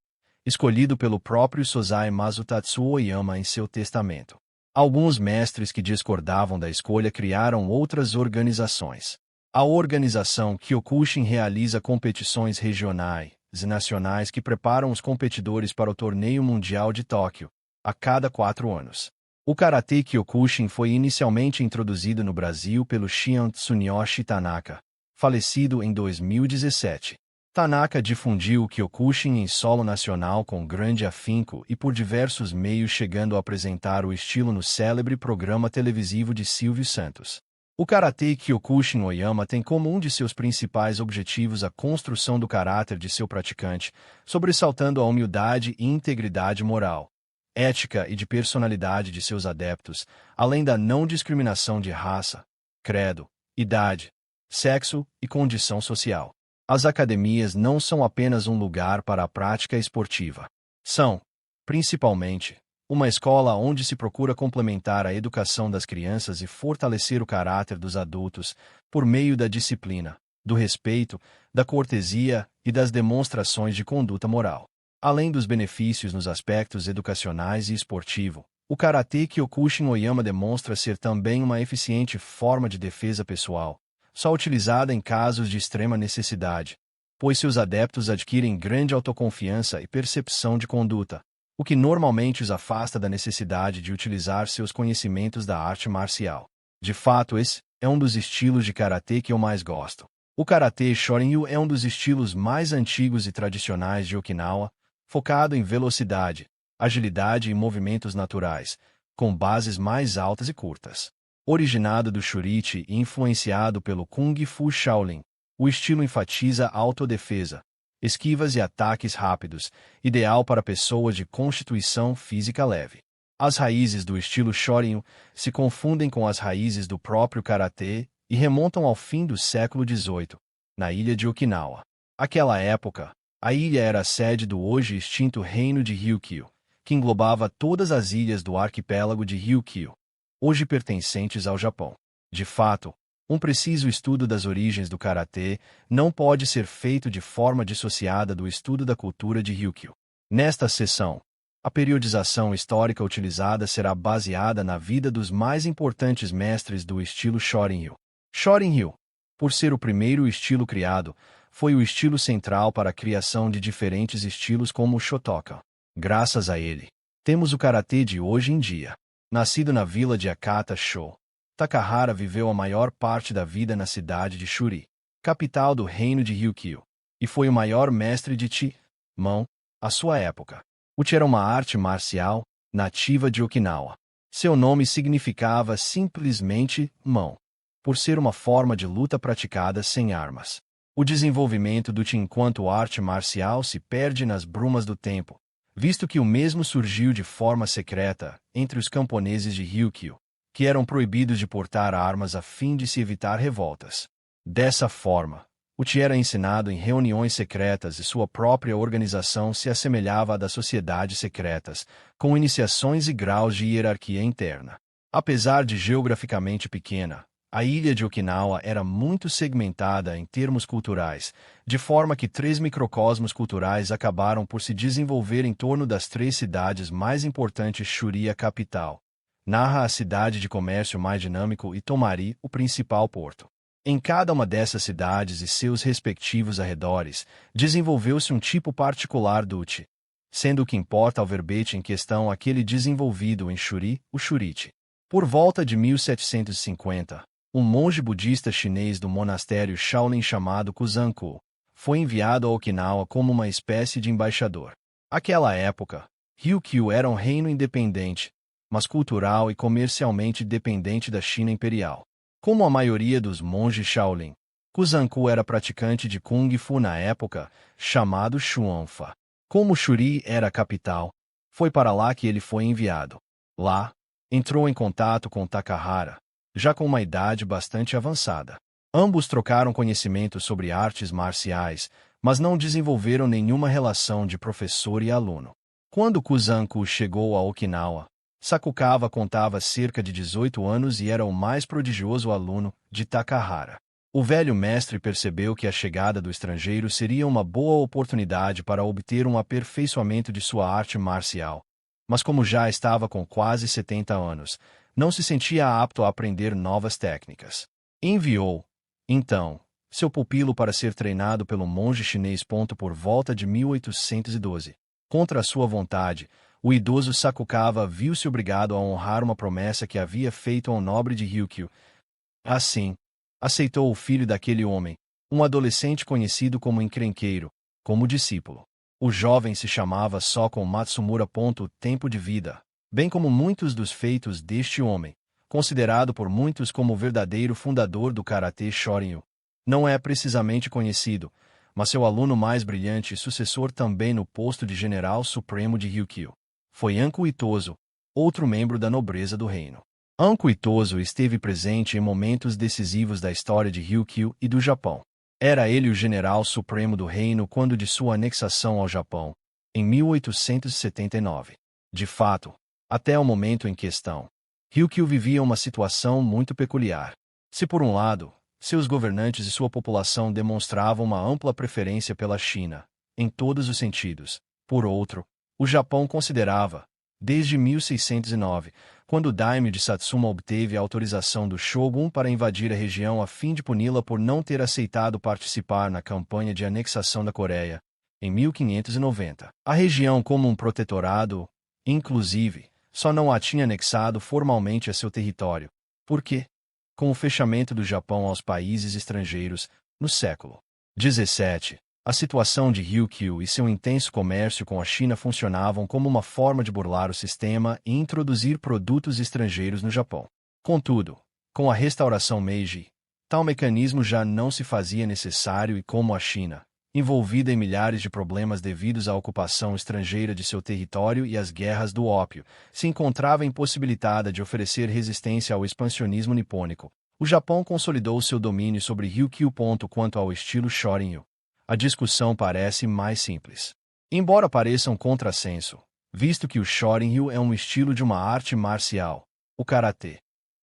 escolhido pelo próprio Sosai Mazutatsu Oyama em seu testamento. Alguns mestres que discordavam da escolha criaram outras organizações. A organização Kyokushin realiza competições regionais e nacionais que preparam os competidores para o Torneio Mundial de Tóquio, a cada 4 anos. O Karatê Kyokushin foi inicialmente introduzido no Brasil pelo Shihan Tsuyoshi Tanaka, falecido em 2017. Tanaka difundiu o Kyokushin em solo nacional com grande afinco e por diversos meios, chegando a apresentar o estilo no célebre programa televisivo de Silvio Santos. O Karatê Kyokushin Oyama tem como um de seus principais objetivos a construção do caráter de seu praticante, sobressaltando a humildade e integridade moral, ética e de personalidade de seus adeptos, além da não discriminação de raça, credo, idade, sexo e condição social. As academias não são apenas um lugar para a prática esportiva. São, principalmente, uma escola onde se procura complementar a educação das crianças e fortalecer o caráter dos adultos por meio da disciplina, do respeito, da cortesia e das demonstrações de conduta moral. Além dos benefícios nos aspectos educacionais e esportivo, o Karatê Kyokushin Oyama demonstra ser também uma eficiente forma de defesa pessoal, só utilizada em casos de extrema necessidade, pois seus adeptos adquirem grande autoconfiança e percepção de conduta, o que normalmente os afasta da necessidade de utilizar seus conhecimentos da arte marcial. De fato, esse é um dos estilos de karatê que eu mais gosto. O karatê Shorin-ryu é um dos estilos mais antigos e tradicionais de Okinawa, focado em velocidade, agilidade e movimentos naturais, com bases mais altas e curtas. Originado do Shurichi e influenciado pelo Kung Fu Shaolin, o estilo enfatiza autodefesa, esquivas e ataques rápidos, ideal para pessoas de constituição física leve. As raízes do estilo Shorin se confundem com as raízes do próprio karatê e remontam ao fim do século XVIII, na ilha de Okinawa. Aquela época, a ilha era a sede do hoje extinto reino de Ryukyu, que englobava todas as ilhas do arquipélago de Ryukyu, hoje pertencentes ao Japão. De fato, um preciso estudo das origens do karatê não pode ser feito de forma dissociada do estudo da cultura de Ryukyu. Nesta sessão, a periodização histórica utilizada será baseada na vida dos mais importantes mestres do estilo Shorin-ryu. Shorin-ryu, por ser o primeiro estilo criado, foi o estilo central para a criação de diferentes estilos como o Shotokan. Graças a ele, temos o karatê de hoje em dia. Nascido na vila de Akata-sho, Takahara viveu a maior parte da vida na cidade de Shuri, capital do reino de Ryukyu, e foi o maior mestre de Chi-mão à sua época. O Chi era uma arte marcial nativa de Okinawa. Seu nome significava simplesmente mão, por ser uma forma de luta praticada sem armas. O desenvolvimento do Chi enquanto arte marcial se perde nas brumas do tempo, visto que o mesmo surgiu de forma secreta entre os camponeses de Ryukyu, que eram proibidos de portar armas a fim de se evitar revoltas. Dessa forma, o Chi era ensinado em reuniões secretas e sua própria organização se assemelhava à das sociedades secretas, com iniciações e graus de hierarquia interna. Apesar de geograficamente pequena, A ilha de Okinawa era muito segmentada em termos culturais, de forma que 3 microcosmos culturais acabaram por se desenvolver em torno das 3 cidades mais importantes. Shuri, a capital, narra a cidade de comércio mais dinâmico, e Tomari, o principal porto. Em cada uma dessas cidades e seus respectivos arredores, desenvolveu-se um tipo particular do uchi, sendo o que importa ao verbete em questão aquele desenvolvido em Shuri, o Shurichi. Por volta de 1750, um monge budista chinês do monastério Shaolin chamado Kuzanku foi enviado a Okinawa como uma espécie de embaixador. Aquela época, Ryukyu era um reino independente, mas cultural e comercialmente dependente da China imperial. Como a maioria dos monges Shaolin, Kuzanku era praticante de Kung Fu na época, chamado Xuanfa. Como Shuri era a capital, foi para lá que ele foi enviado. Lá, entrou em contato com Takahara, já com uma idade bastante avançada. Ambos trocaram conhecimentos sobre artes marciais, mas não desenvolveram nenhuma relação de professor e aluno. Quando Kuzanku chegou a Okinawa, Sakukawa contava cerca de 18 anos e era o mais prodigioso aluno de Takahara. O velho mestre percebeu que a chegada do estrangeiro seria uma boa oportunidade para obter um aperfeiçoamento de sua arte marcial. Mas como já estava com quase 70 anos, não se sentia apto a aprender novas técnicas. Enviou, então, seu pupilo para ser treinado pelo monge chinês. Por volta de 1812. Contra a sua vontade, o idoso Sakukawa viu-se obrigado a honrar uma promessa que havia feito ao nobre de Ryukyu. Assim, aceitou o filho daquele homem, um adolescente conhecido como encrenqueiro, como discípulo. O jovem se chamava Sokon Matsumura. Tempo de vida, bem como muitos dos feitos deste homem, considerado por muitos como o verdadeiro fundador do Karatê Shorin-ryu, não é precisamente conhecido, mas seu aluno mais brilhante e sucessor também no posto de general supremo de Ryukyu foi Anko Itozo, outro membro da nobreza do reino. Anko Itozo esteve presente em momentos decisivos da história de Ryukyu e do Japão. Era ele o general supremo do reino quando de sua anexação ao Japão, em 1879. De fato, até o momento em questão, Ryukyu vivia uma situação muito peculiar. Se por um lado, seus governantes e sua população demonstravam uma ampla preferência pela China, em todos os sentidos, por outro, o Japão considerava, desde 1609, quando o daimyo de Satsuma obteve a autorização do shogun para invadir a região a fim de puni-la por não ter aceitado participar na campanha de anexação da Coreia, em 1590. A região como um protetorado, inclusive, só não a tinha anexado formalmente a seu território. Por quê? Com o fechamento do Japão aos países estrangeiros, no século XVII, a situação de Ryukyu e seu intenso comércio com a China funcionavam como uma forma de burlar o sistema e introduzir produtos estrangeiros no Japão. Contudo, com a restauração Meiji, tal mecanismo já não se fazia necessário e como a China, envolvida em milhares de problemas devidos à ocupação estrangeira de seu território e às guerras do ópio, se encontrava impossibilitada de oferecer resistência ao expansionismo nipônico, o Japão consolidou seu domínio sobre Ryukyu. Quanto ao estilo Shorin-ryu, a discussão parece mais simples. Embora pareça um contrassenso, visto que o Shorin-ryu é um estilo de uma arte marcial, o karatê,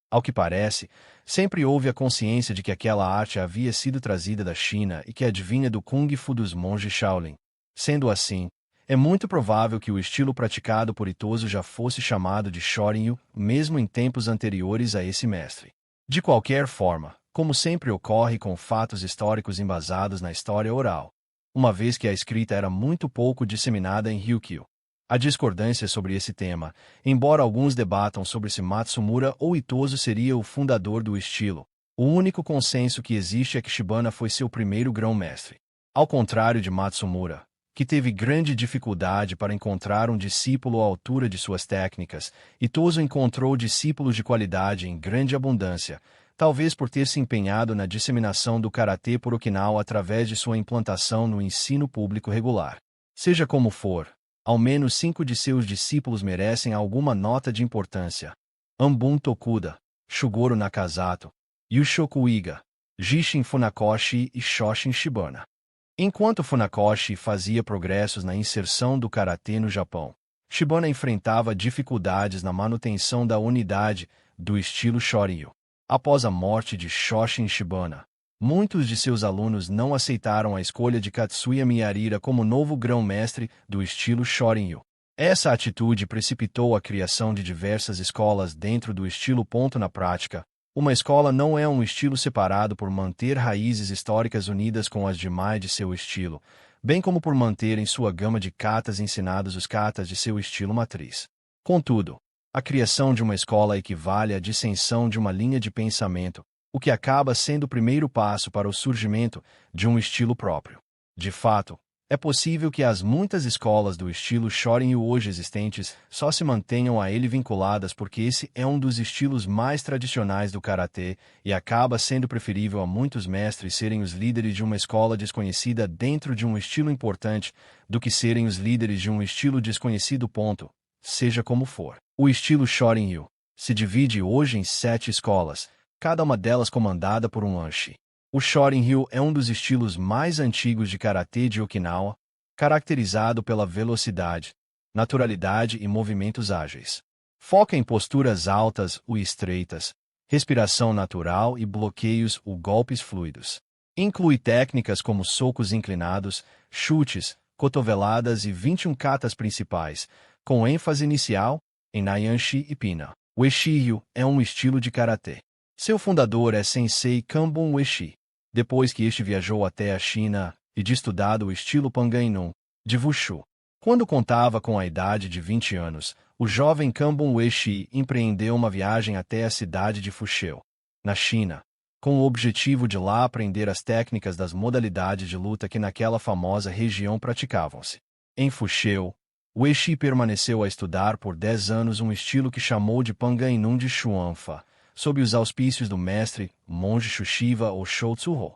ao que parece, sempre houve a consciência de que aquela arte havia sido trazida da China e que advinha do Kung Fu dos monges Shaolin. Sendo assim, é muito provável que o estilo praticado por Itozo já fosse chamado de Shorin-ryu, mesmo em tempos anteriores a esse mestre. De qualquer forma, como sempre ocorre com fatos históricos embasados na história oral, uma vez que a escrita era muito pouco disseminada em Ryukyu, há discordância sobre esse tema, embora alguns debatam sobre se Matsumura ou Itozo seria o fundador do estilo. O único consenso que existe é que Shibana foi seu primeiro grão-mestre. Ao contrário de Matsumura, que teve grande dificuldade para encontrar um discípulo à altura de suas técnicas, Itozo encontrou discípulos de qualidade em grande abundância, talvez por ter se empenhado na disseminação do karatê por Okinawa através de sua implantação no ensino público regular. Seja como for, ao menos 5 de seus discípulos merecem alguma nota de importância: Ambun Tokuda, Shugoro Nakazato, Yushoku Iga, Jishin Funakoshi e Shoshin Shibana. Enquanto Funakoshi fazia progressos na inserção do karatê no Japão, Shibana enfrentava dificuldades na manutenção da unidade do estilo Shorin-ryu. Após a morte de Shoshin Shibana, muitos de seus alunos não aceitaram a escolha de Katsuya Miyarira como novo grão-mestre do estilo Shorin-ryu. Essa atitude precipitou a criação de diversas escolas dentro do estilo. Na prática, uma escola não é um estilo separado por manter raízes históricas unidas com as demais de seu estilo, bem como por manter em sua gama de katas ensinados os katas de seu estilo matriz. Contudo, a criação de uma escola equivale à dissensão de uma linha de pensamento, o que acaba sendo o primeiro passo para o surgimento de um estilo próprio. De fato, é possível que as muitas escolas do estilo Shorin-ryu hoje existentes só se mantenham a ele vinculadas porque esse é um dos estilos mais tradicionais do karatê e acaba sendo preferível a muitos mestres serem os líderes de uma escola desconhecida dentro de um estilo importante do que serem os líderes de um estilo desconhecido. Seja como for, o estilo Shorin-ryu se divide hoje em 7 escolas, cada uma delas comandada por um Anshi. O Shorin-ryu é um dos estilos mais antigos de karatê de Okinawa, caracterizado pela velocidade, naturalidade e movimentos ágeis. Foca em posturas altas ou estreitas, respiração natural e bloqueios ou golpes fluidos. Inclui técnicas como socos inclinados, chutes, cotoveladas e 21 katas principais, com ênfase inicial em Naianshi e Pina. O Ueshi-ryu é um estilo de karatê. Seu fundador é Sensei Kambun Ueshi. Depois que este viajou até a China e de estudado o estilo Pangainun, de Wushu. Quando contava com a idade de 20 anos, o jovem Kambun Ueshi empreendeu uma viagem até a cidade de Fusheu, na China, com o objetivo de lá aprender as técnicas das modalidades de luta que naquela famosa região praticavam-se. Em Fusheu, Ueshi permaneceu a estudar por 10 anos um estilo que chamou de Pangainun de Xuanfa, sob os auspícios do mestre, monge Shushiva ou Shotsuho,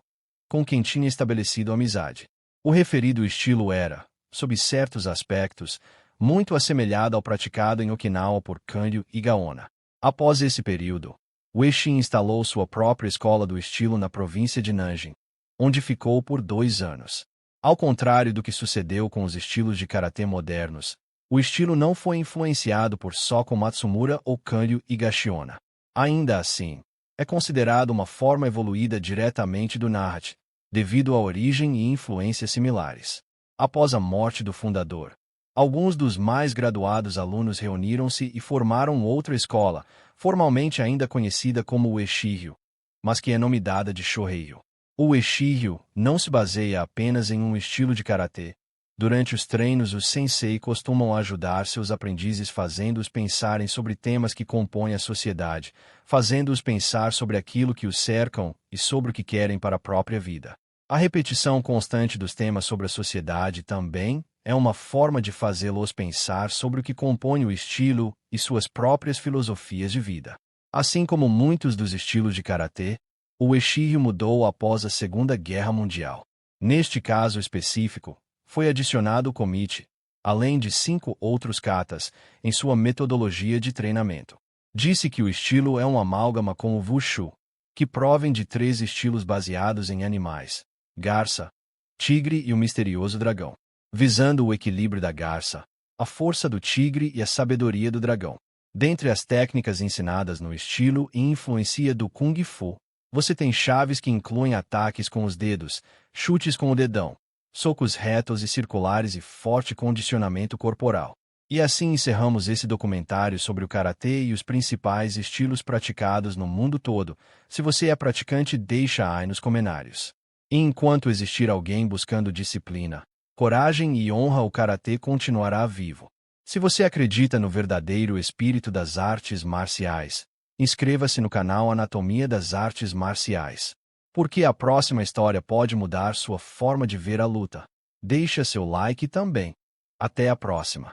com quem tinha estabelecido amizade. O referido estilo era, sob certos aspectos, muito assemelhado ao praticado em Okinawa por Kanryu e Gaona. Após esse período, Ueshi instalou sua própria escola do estilo na província de Nanjing, onde ficou por 2 anos. Ao contrário do que sucedeu com os estilos de karatê modernos, o estilo não foi influenciado por Soko Matsumura ou Kanryu Higashiona. Ainda assim, é considerado uma forma evoluída diretamente do Nahat, devido à origem e influências similares. Após a morte do fundador, alguns dos mais graduados alunos reuniram-se e formaram outra escola, formalmente ainda conhecida como Ueshi-ryu, mas que é nomeada de Shohei-ryu. O Ueshi-ryu não se baseia apenas em um estilo de karatê. Durante os treinos, os sensei costumam ajudar seus aprendizes fazendo-os pensarem sobre temas que compõem a sociedade, fazendo-os pensar sobre aquilo que os cercam e sobre o que querem para a própria vida. A repetição constante dos temas sobre a sociedade também é uma forma de fazê-los pensar sobre o que compõe o estilo e suas próprias filosofias de vida. Assim como muitos dos estilos de karatê, o Ueshi-ryu mudou após a Segunda Guerra Mundial. Neste caso específico, foi adicionado o Komite, além de 5 outros katas, em sua metodologia de treinamento. Disse que o estilo é um amálgama com o Wushu, que provém de 3 estilos baseados em animais: garça, tigre e o misterioso dragão, visando o equilíbrio da garça, a força do tigre e a sabedoria do dragão. Dentre as técnicas ensinadas no estilo e influência do Kung Fu, você tem chaves que incluem ataques com os dedos, chutes com o dedão, socos retos e circulares e forte condicionamento corporal. E assim encerramos esse documentário sobre o karatê e os principais estilos praticados no mundo todo. Se você é praticante, deixa aí nos comentários. E enquanto existir alguém buscando disciplina, coragem e honra, o karatê continuará vivo. Se você acredita no verdadeiro espírito das artes marciais, inscreva-se no canal Anatomia das Artes Marciais, porque a próxima história pode mudar sua forma de ver a luta. Deixa seu like também. Até a próxima.